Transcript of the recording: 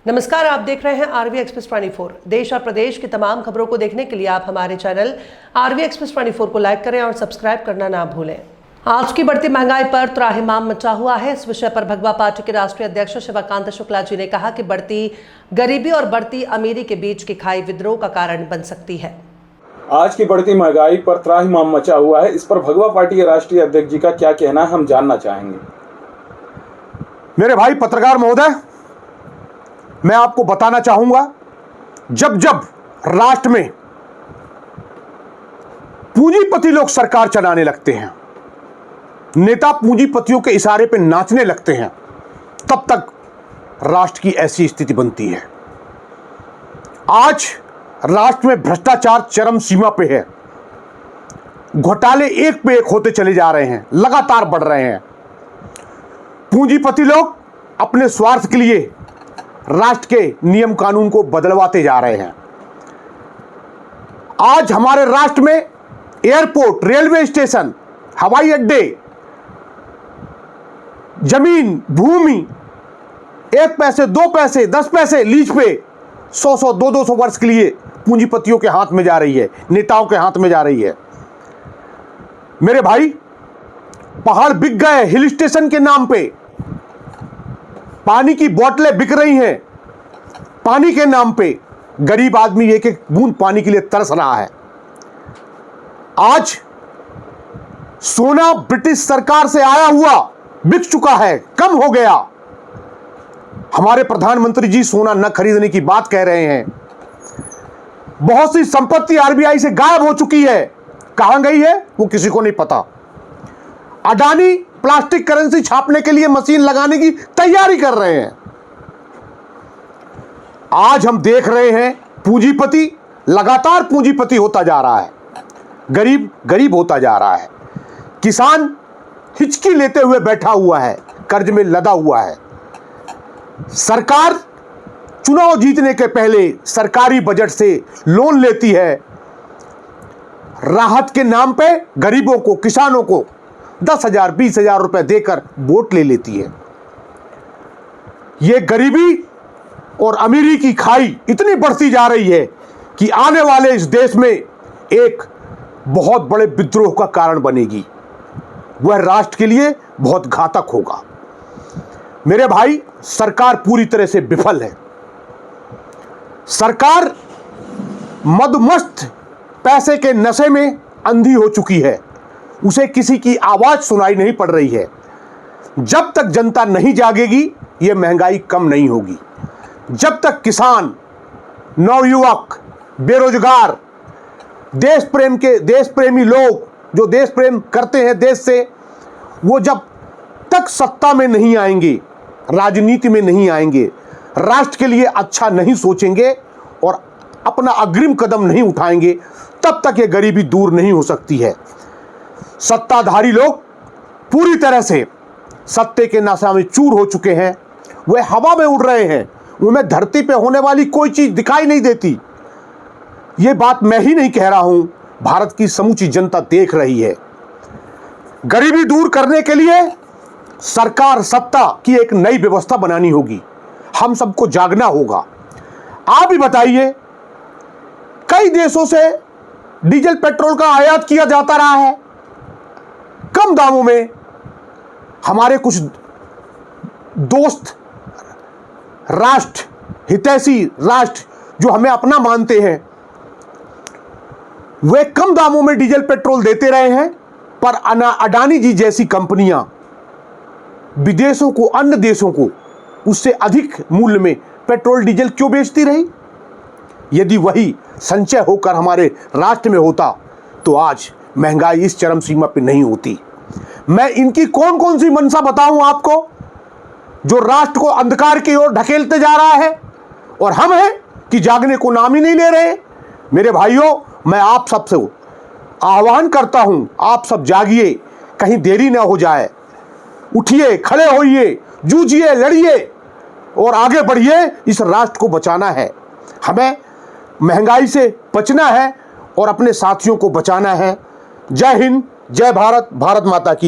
नमस्कार, आप देख रहे हैं आरवी एक्सप्रेस 24। देश और प्रदेश की तमाम खबरों को देखने के लिए आप हमारे चैनल आरवी एक्सप्रेस 24 को लाइक करें और सब्सक्राइब करना ना भूलें। आज की बढ़ती महंगाई पर त्राहिमाम मचा हुआ है। इस विषय पर भगवा पार्टी के राष्ट्रीय अध्यक्ष शिवकांत शुक्ला जी ने कहा कि बढ़ती गरीबी और बढ़ती अमीरी के बीच की खाई विद्रोह का कारण बन सकती है। आज की बढ़ती महंगाई पर त्राहिमाम मचा हुआ है। इस पर भगवा पार्टी के राष्ट्रीय अध्यक्ष जी का क्या कहना है, हम जानना चाहेंगे। मेरे भाई पत्रकार महोदय, मैं आपको बताना चाहूंगा, जब जब राष्ट्र में पूंजीपति लोग सरकार चलाने लगते हैं, नेता पूंजीपतियों के इशारे पे नाचने लगते हैं, तब तक राष्ट्र की ऐसी स्थिति बनती है। आज राष्ट्र में भ्रष्टाचार चरम सीमा पे है। घोटाले एक पे एक होते चले जा रहे हैं, लगातार बढ़ रहे हैं। पूंजीपति लोग अपने स्वार्थ के लिए राष्ट्र के नियम कानून को बदलवाते जा रहे हैं। आज हमारे राष्ट्र में एयरपोर्ट, रेलवे स्टेशन, हवाई अड्डे, जमीन, भूमि 1 पैसे, 2 पैसे, 10 पैसे लीज पे 100-100, 200 वर्ष के लिए पूंजीपतियों के हाथ में जा रही है, नेताओं के हाथ में जा रही है। मेरे भाई, पहाड़ बिक गए हिल स्टेशन के नाम पे, पानी की बोतलें बिक रही हैं पानी के नाम पे। गरीब आदमी एक एक बूंद पानी के लिए तरस रहा है। आज सोना ब्रिटिश सरकार से आया हुआ बिक चुका है, कम हो गया। हमारे प्रधानमंत्री जी सोना न खरीदने की बात कह रहे हैं। बहुत सी संपत्ति आरबीआई से गायब हो चुकी है, कहां गई है वो किसी को नहीं पता। अडानी प्लास्टिक करेंसी छापने के लिए मशीन लगाने की तैयारी कर रहे हैं। आज हम देख रहे हैं पूंजीपति लगातार पूंजीपति होता जा रहा है, गरीब गरीब होता जा रहा है। किसान हिचकी लेते हुए बैठा हुआ है, कर्ज में लदा हुआ है। सरकार चुनाव जीतने के पहले सरकारी बजट से लोन लेती है, राहत के नाम पे गरीबों को, किसानों को 10,000, 20,000 रुपए देकर वोट ले लेती है। यह गरीबी और अमीरी की खाई इतनी बढ़ती जा रही है कि आने वाले इस देश में एक बहुत बड़े विद्रोह का कारण बनेगी। वह राष्ट्र के लिए बहुत घातक होगा। मेरे भाई, सरकार पूरी तरह से विफल है। सरकार मदमस्त पैसे के नशे में अंधी हो चुकी है। उसे किसी की आवाज सुनाई नहीं पड़ रही है। जब तक जनता नहीं जागेगी, यह महंगाई कम नहीं होगी। जब तक किसान, नवयुवक, बेरोजगार, देश प्रेमी लोग जो देश प्रेम करते हैं देश से, वो जब तक सत्ता में नहीं आएंगे, राजनीति में नहीं आएंगे, राष्ट्र के लिए अच्छा नहीं सोचेंगे और अपना अग्रिम कदम नहीं उठाएंगे, तब तक ये गरीबी दूर नहीं हो सकती है। सत्ताधारी लोग पूरी तरह से सत्ते के नशा में चूर हो चुके हैं। वे हवा में उड़ रहे हैं, उन्हें धरती पे होने वाली कोई चीज दिखाई नहीं देती। ये बात मैं ही नहीं कह रहा हूं, भारत की समूची जनता देख रही है। गरीबी दूर करने के लिए सरकार सत्ता की एक नई व्यवस्था बनानी होगी। हम सबको जागना होगा। आप ही बताइए, कई देशों से डीजल पेट्रोल का आयात किया जाता रहा है कम दामों में। हमारे कुछ दोस्त राष्ट्र, हितैषी राष्ट्र जो हमें अपना मानते हैं, वे कम दामों में डीजल पेट्रोल देते रहे हैं, पर अडानी जी जैसी कंपनियां विदेशों को, अन्य देशों को उससे अधिक मूल्य में पेट्रोल डीजल क्यों बेचती रही? यदि वही संचय होकर हमारे राष्ट्र में होता तो आज महंगाई इस चरम सीमा पर नहीं होती। मैं इनकी कौन कौन सी मंशा बताऊं आपको, जो राष्ट्र को अंधकार की ओर ढकेलते जा रहा है, और हम हैं कि जागने को नाम ही नहीं ले रहे। मेरे भाइयों, मैं आप सबसे आह्वान करता हूं, आप सब जागिए, कहीं देरी ना हो जाए। उठिए, खड़े होइए, जूझिए, लड़िए और आगे बढ़िए। इस राष्ट्र को बचाना है, हमें महंगाई से बचना है और अपने साथियों को बचाना है। जय हिंद, जय भारत, भारत माता की जय।